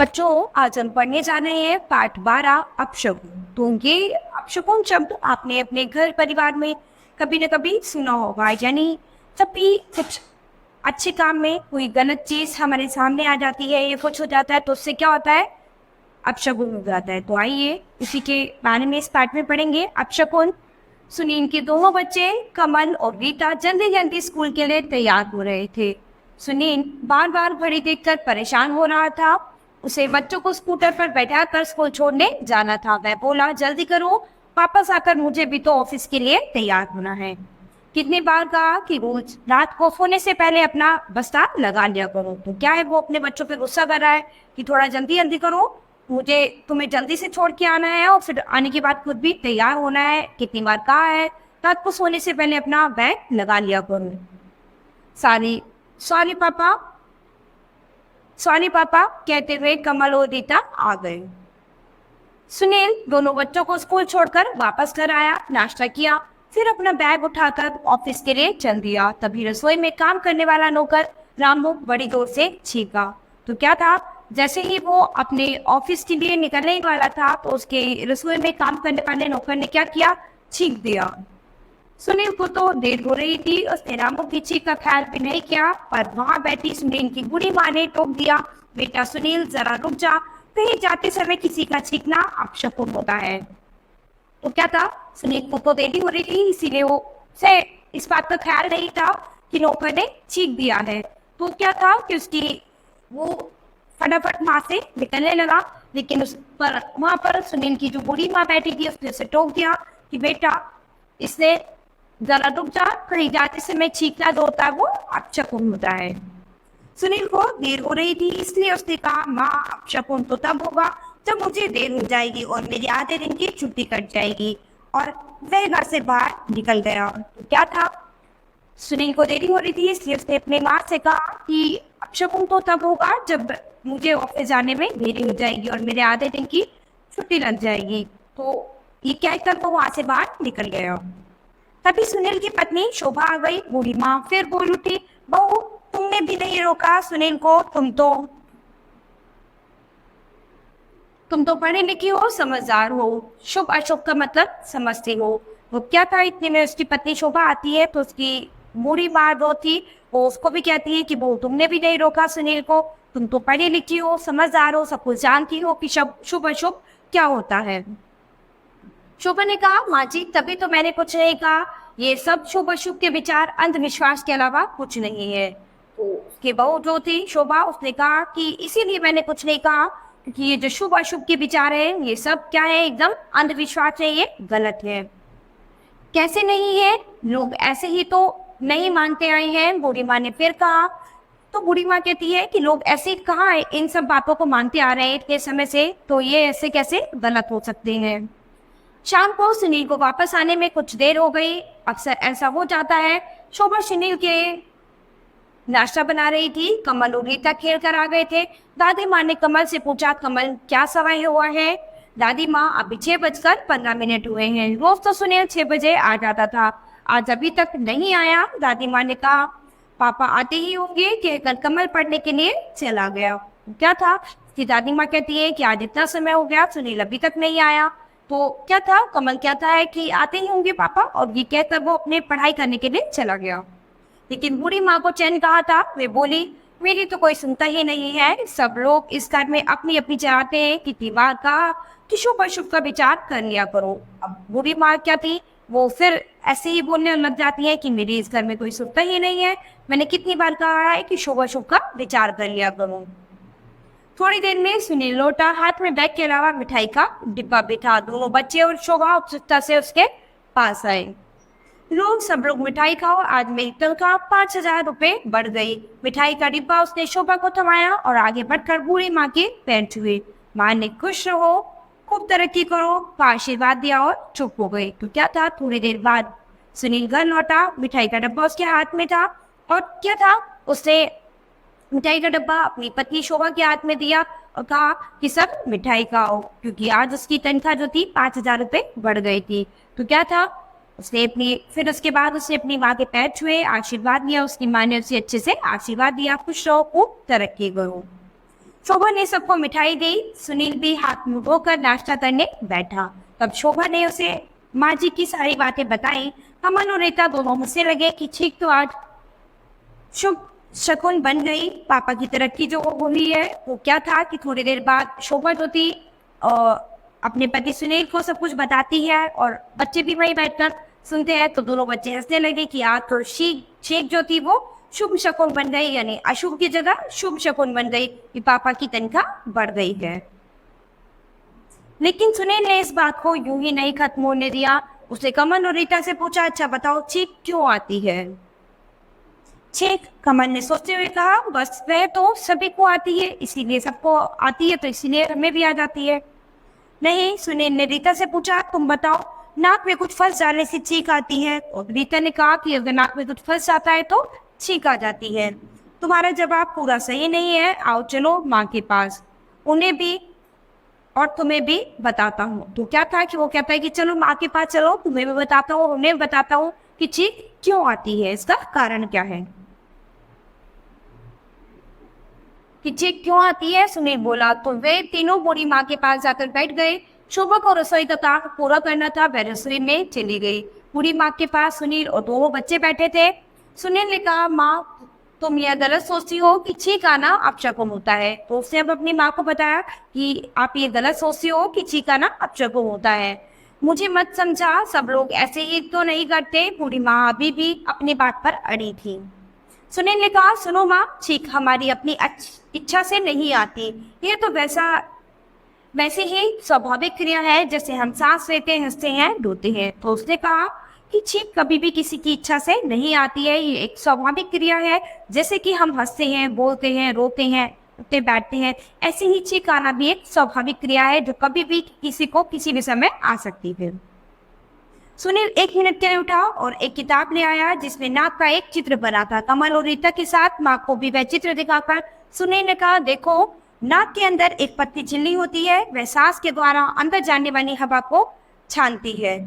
बच्चों, आज हम पढ़ने जा रहे हैं पाठ 12 अपशगुन। तो ये अपशगुन शब्द आपने अपने घर परिवार में कभी न कभी सुना होगा। यानी जब भी कुछ अच्छे काम में कोई गलत चीज हमारे सामने आ जाती है या कुछ हो जाता है तो उससे क्या होता है, अपशगुन हो जाता है। तो आइए इसी के बारे में इस पाठ में पढ़ेंगे। अपशगुन। सुनील के दोनों बच्चे कमल और रीता जल्दी जल्दी स्कूल के लिए तैयार हो रहे थे। सुनील बार बार घड़ी देखकर परेशान हो रहा था। उसे बच्चों को स्कूटर पर बैठाकर स्कूल छोड़ने जाना था। वह बोला, जल्दी करो, वापस आकर मुझे भी तो ऑफिस के लिए तैयार होना है। कितने बार कहा कि रोज रात को सोने से पहले अपना बस्ता लगा लिया करो। तो क्या है, वो अपने बच्चों पे गुस्सा कर रहा है कि थोड़ा जल्दी जल्दी करो, मुझे तुम्हें जल्दी से छोड़ के आना है और फिर आने के बाद खुद भी तैयार होना है। कितनी बार कहा है रात को सोने से पहले अपना बैग लगा लिया करो। सॉरी सॉरी पापा, सॉरी पापा कहते हुए कमल और रीता आ गए। सुनील दोनों बच्चों को स्कूल छोड़कर वापस घर आया, नाश्ता किया, फिर अपना बैग उठाकर ऑफिस के लिए चल दिया। तभी रसोई में काम करने वाला नौकर रामू बड़ी जोर से चीखा। तो क्या था, जैसे ही वो अपने ऑफिस के लिए निकलने वाला था तो उसके रसोई में काम करने वाले नौकर ने क्या किया, चीख दिया। सुनील को तो देर हो रही थी, उसने रामू की चीख का ख्याल भी नहीं किया, पर वहां बैठी सुनील की बूढ़ी माँ ने टोक दिया, बेटा सुनील जरा रुक जा, कहीं जाते समय किसी का चीखना अपशकुन होता है। तो क्या था, सुनील को तो देरी हो रही थी, इसीलिए वो से इस बात का ख्याल नहीं था कि नौकर ने चीख दिया है। तो क्या था कि उसकी वो फटाफट वहां से निकलने लगा, लेकिन उस पर वहां पर सुनील की जो बूढ़ी माँ बैठी थी उसने उसे टोक दिया कि बेटा इसने जरा रुक जा, कहीं जाते समय चीखना जो होता है वो अपशकुन होता है। सुनील को देर हो रही थी, इसलिए उसने कहा, माँ अपशकुन तो तब होगा जब मुझे देर हो जाएगी और मेरी आधे दिन की छुट्टी कट जाएगी। और वह घर से बाहर निकल गया। तो क्या था, सुनील को देरी हो रही थी, इसलिए उसने अपनी माँ से कहा कि अपशकुन तो तब होगा जब मुझे ऑफिस जाने में देरी हो जाएगी और मेरे आधे दिन की छुट्टी लग जाएगी। तो ये कहकर वो वहां से बाहर निकल गया। तभी सुनील की पत्नी शोभा आ गई। बूढ़ी माँ फिर बोल उठी, बहू तुमने भी नहीं रोका सुनील को, तुम तो पढ़ी लिखी हो, समझदार हो, शुभ अशुभ का मतलब समझती हो। वो क्या था, इतने में उसकी पत्नी शोभा आती है तो उसकी बूढ़ी माँ जो थी वो उसको भी कहती है कि बहू तुमने भी नहीं रोका सुनील को, तुम तो पढ़ी लिखी हो, समझदार हो, सब कुछ जानती हो कि शुभ अशुभ क्या होता है। शोभा ने कहा, माँ जी तभी तो मैंने कुछ नहीं कहा, ये सब शुभ अशुभ के विचार अंधविश्वास के अलावा कुछ नहीं है। तो उसके बहू जो थी शोभा, उसने कहा कि इसीलिए मैंने कुछ नहीं कहा क्योंकि ये जो शुभ अशुभ के विचार है ये सब क्या है, एकदम अंधविश्वास है, ये गलत है। कैसे नहीं है, लोग ऐसे ही तो नहीं मानते आए हैं, बूढ़ी माँ ने फिर कहा। तो बूढ़ी माँ कहती है कि लोग ऐसे कहाँ है, इन सब बातों को मानते आ रहे हैं इतने समय से, तो ये ऐसे कैसे गलत हो सकते हैं। शाम को सुनील को वापस आने में कुछ देर हो गई। अक्सर ऐसा हो जाता है। शोभा सुनील के नाश्ता बना रही थी, कमल और रीता खेल कर आ गए थे। दादी माँ ने कमल से पूछा, कमल क्या समय हुआ है। दादी माँ, अभी 6:15 हुए हैं, रोज तो सुनील 6 बजे आ जाता था, आज अभी तक नहीं आया। दादी माँ ने कहा, पापा आते ही होंगे कि कल कमल पढ़ने के लिए चला गया। क्या था कि दादी माँ कहती है कि आज इतना समय हो गया सुनील अभी तक नहीं आया। तो क्या था, कमल कहता है कि आते ही होंगे पापा, और ये कहकर वो अपने पढ़ाई करने के लिए चला गया। लेकिन बूढ़ी माँ को चैन कहा था, वे बोली, मेरी तो कोई सुनता ही नहीं है, सब लोग इस घर में अपनी अपनी चाहते हैं कि दीवार का कि शुभ अशुभ का विचार कर लिया करो। अब बूढ़ी माँ क्या थी, वो फिर ऐसे ही बोलने लग जाती है कि मेरी इस घर में कोई सुनता ही नहीं है, मैंने कितनी बार कहा है कि शुभ अशुभ का विचार कर लिया करो। थोड़ी देर में सुनील लौटा, हाथ में बैग के अलावा मिठाई का डिब्बा भी था। दोनों बच्चे और शोभा उत्सुकता से उसके पास आए। सब लोग मिठाई खाओ, आज मेरी तनख्वाह 5,000 रुपए बढ़ गई। मिठाई का डिब्बा उसने शोभा को थमाया और आगे बढ़कर बूढ़ी माँ के पैर छुए। माँ ने खुश रहो, खूब तरक्की करो का आशीर्वाद दिया और चुप हो गई। तो क्या था, थोड़ी देर बाद सुनील घर लौटा, मिठाई का डब्बा उसके हाथ में था और क्या था, उसने मिठाई का डब्बा अपनी पत्नी शोभा के हाथ में दिया और कहा कि सब मिठाई खाओ, क्योंकि आज उसकी तनख्वाह जो थी 5,000 रुपए बढ़ गई थी। तो क्या था, फिर उसके बाद उसने अपनी माँ के पैर छुए, आशीर्वाद लिया। उसकी माँ ने उसे अच्छे से आशीर्वाद दिया, खुश रहो, खूब तरक्की करो। शोभा ने सबको मिठाई दी। सुनील भी हाथ मुंह धोकर नाश्ता करने बैठा। तब शोभा ने उसे माँ जी की सारी बातें बताई। अमन और रीता दोनों हंसने लगे कि ठीक तो आज शुभ शकुन बन गई। पापा की तरक्की जो हुई है वो क्या था कि थोड़ी देर बाद शोभा जो थी अपने पति सुनील को सब कुछ बताती है और बच्चे भी वहीं बैठकर सुनते हैं। तो दोनों बच्चे हंसने लगे कि आज तो शेख जो थी वो शुभ शकुन बन गई, यानी अशुभ की जगह शुभ शकुन बन गई कि पापा की तनख्वाह बढ़ गई है। लेकिन सुनील ने इस बात को यूं ही नहीं खत्म होने दिया। उसने कमल और रीता से पूछा, अच्छा बताओ चीख क्यों आती है? चीख, कमल ने सोचते हुए कहा, बस वह तो सभी को आती है, इसीलिए सबको आती है तो इसीलिए हमें भी आ जाती है। नहीं, सुनील ने रीता से पूछा, तुम बताओ नाक में कुछ फंस जाने से चीख आती है? और रीता ने कहा कि अगर नाक में कुछ फंस जाता है तो चीख आ जाती है। तुम्हारा जवाब पूरा सही नहीं है, आओ चलो माँ के पास, उन्हें भी और तुम्हें भी बताता हूँ। तो क्या था कि वो कहता है कि चलो माँ के पास चलो, तुम्हें भी बताता हूँ, उन्हें बताता हूँ कि चीख क्यों आती है, इसका कारण क्या है कि चीख क्यों आती है। सुनील बोला। तो वे तीनों बूढ़ी माँ के पास जाकर बैठ गए। शोभा को रसोई का काम पूरा करना था, वह रसोई में चली गई। बूढ़ी माँ के पास सुनील और दोनों बच्चे बैठे थे। सुनील ने कहा, माँ तुम यह गलत सोचती हो कि चीख आना अपशकुन होता है। तो उसने अब अपनी माँ को बताया कि आप ये गलत सोचती हो कि चीख आना अपशकुन होता है, मुझे मत समझा, सब लोग ऐसे ही तो नहीं करते। बूढ़ी माँ अभी भी अपनी बात पर अड़ी थी। सुनील ने कहा, सुनो माँ, चीख हमारी अपनी इच्छा से नहीं आती, ये तो वैसे ही स्वाभाविक क्रिया है, जैसे हम सांस लेते हैं, हंसते हैं, रोते हैं। तो उसने कहा कि चीख कभी भी किसी की इच्छा से नहीं आती है, ये एक स्वाभाविक क्रिया है, जैसे कि हम हंसते हैं, बोलते हैं, रोते हैं, उठते बैठते हैं, ऐसे ही चीख आना भी एक स्वाभाविक क्रिया है जो कभी भी किसी को किसी भी समय आ सकती है। सुनील 1 मिनट के लिए उठा और एक किताब ले आया जिसमें नाक का एक चित्र बना था। कमल और रीता के साथ माँ को भी वह चित्र दिखाकर सुनील ने कहा, देखो नाक के अंदर एक पतली झिल्ली होती है, वह सांस के द्वारा अंदर जाने वाली हवा को छानती है।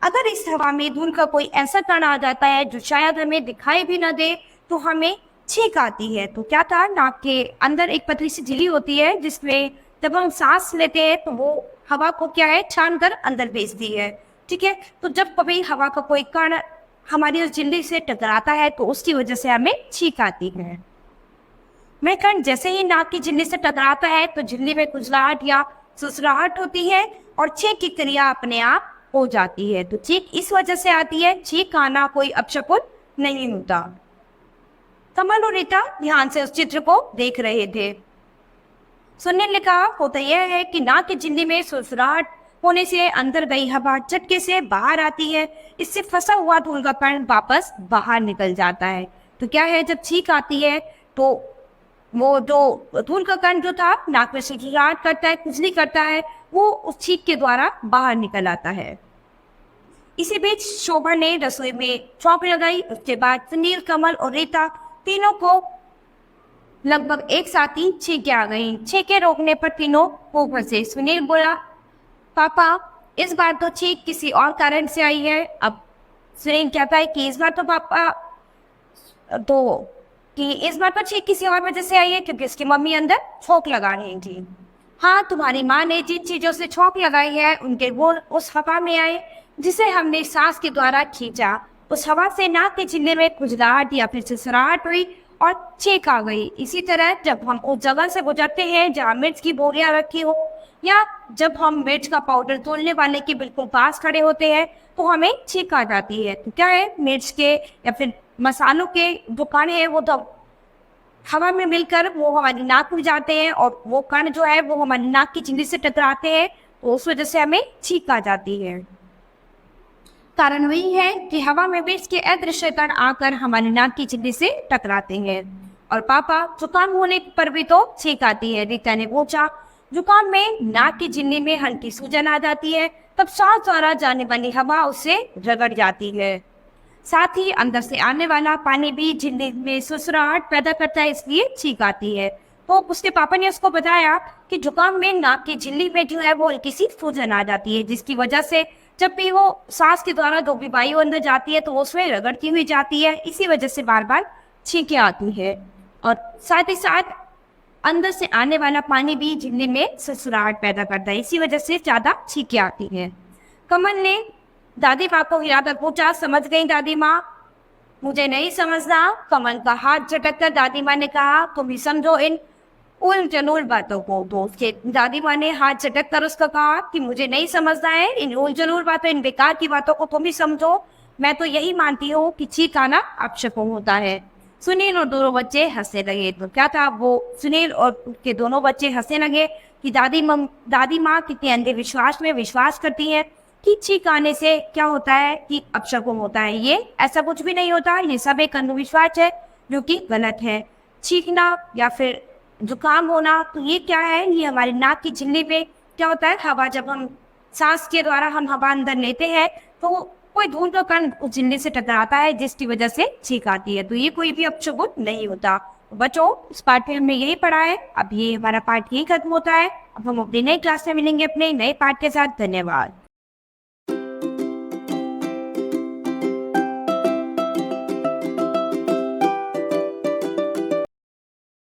अगर इस हवा में धूल का कोई ऐसा कण आ जाता है जो शायद हमें दिखाई भी न दे तो हमें छींक आती है। तो क्या था, नाक के अंदर एक पतली सी झिल्ली होती है जिसमें जब हम सांस लेते हैं तो वो हवा को क्या है, छान कर अंदर भेजती है। ठीक है, तो जब कभी हवा का कोई कण हमारी उस झिल्ली से टकराता है तो उसकी वजह से हमें छींक आती है। वह कण जैसे ही नाक की झिल्ली से टकराता है तो झिल्ली में खुजलाहट या सुसराहट होती है और छींक की क्रिया अपने आप हो जाती है। तो छींक इस वजह से आती है, छींक आना कोई अपशकुन नहीं होता। कमल और रीता ध्यान से उस चित्र को देख रहे थे। सुनील ने कहा, होता यह है कि नाक की झिल्ली में सुसराहट होने से अंदर गई हवा झटके से बाहर आती है, इससे फंसा हुआ धूल का कण वापस बाहर निकल जाता है। तो क्या है, जब छींक आती है तो वो जो धूल का कण जो था नाक में सुसराहट करता है, खुजली करता है, वो उस छींक के द्वारा बाहर निकल आता है। इसी बीच शोभा ने रसोई में चौंक लगाई। उसके बाद सुनील, कमल और रीता तीनों को लगभग एक साथ ही छींकें आ गई। छींकें रोकने पर तीनों को फंसे। सुनील बोला, पापा इस बार तो छींक किसी और कारण से आई है। अब सुनील कहता है कि इस बार तो छींक किसी और वजह से आई है क्योंकि उसकी मम्मी अंदर छोंक लगा रही थी। हाँ, तुम्हारी माँ ने जिन चीजों से छोंक लगाई है उनके गुण उस हवा में आए जिसे हमने सांस के द्वारा खींचा। उस हवा से नाक के झिल्ली में खुजलाहट या फिर सुसराहट हुई और छींक आ गई। इसी तरह जब हम उस जगह से गुजरते हैं जहाँ मिर्च की बोरियां रखी हो या जब हम मिर्च का पाउडर तोलने वाले के बिल्कुल पास खड़े होते हैं तो हमें छींक आ जाती है। तो क्या है, मिर्च के या फिर मसालों के जो कण है वो तो हवा में मिलकर वो हमारी नाक में जाते हैं और वो कण जो है वो हमारी नाक की झिल्ली से टकराते हैं, तो उस वजह से हमें छींक आ जाती है। कारण वही है कि हवा में मिर्च के अदृश्य कण आकर हमारी नाक की झिल्ली से टकराते हैं। और पापा, जुकाम होने पर भी तो छींक आती है? रीता ने पूछा। जुकाम में नाक की झिल्ली में हल्की सूजन आ जाती है, तब सांस द्वारा जाने वाली हवा उससे रगड़ जाती है। साथ ही अंदर से आने वाला पानी भी झिल्ली में सुसराहट पैदा करता है, इसलिए छींक आती है। तो उसके पापा ने उसको बताया कि जुकाम में नाक की झिल्ली में जो है वो हल्की सी सूजन आ जाती है, जिसकी वजह से जब भी वो सांस के द्वारा जो भी वायु अंदर जाती है तो वो उसमें रगड़ती हुई जाती है, इसी वजह से बार बार छींकें आती है। और साथ ही साथ अंदर से आने वाला पानी भी झिल्ली में ससुराहट पैदा करता है, इसी वजह से ज्यादा छींकें आती हैं। कमल ने दादी माँ को हिलाकर पूछा, समझ गई दादी माँ? मुझे नहीं समझना। कमल का हाथ झटक कर दादी माँ ने कहा, तुम ही समझो इन उलझुल बातों को। तो उसके दादी माँ ने हाथ झटक कर उसका कहा कि मुझे नहीं समझना है इन उलझुल बातों, इन बेकार की बातों को तुम ही समझो। मैं तो यही मानती हूँ कि छींक आना अपशकुन होता है। सुनील और दोनों बच्चे हंसने लगे। तो क्या था, वो सुनील और उसके दोनों बच्चे हंसने लगे कि दादी माँ कितने अंधविश्वास में विश्वास करती है कि छींक आने से क्या होता है कि अपशकुन होता है। ये ऐसा कुछ भी नहीं होता, ये सब एक अंधविश्वास है जो कि गलत है। छींकना या फिर जुकाम होना, तो ये क्या है, ये हमारी नाक की झिल्ली पे क्या होता है, हवा जब हम सांस के द्वारा हम हवा अंदर लेते हैं तो कोई धूल का कण उस झिल्ली से टकराता है जिसकी वजह से छींक आती है। तो ये कोई भी अपशकुन नहीं होता। बच्चों, इस पाठ में हमने यही पढ़ा है। अब ये हमारा पाठ यही खत्म होता है। अब हम अपनी नई क्लास में मिलेंगे अपने नए पाठ के साथ। धन्यवाद।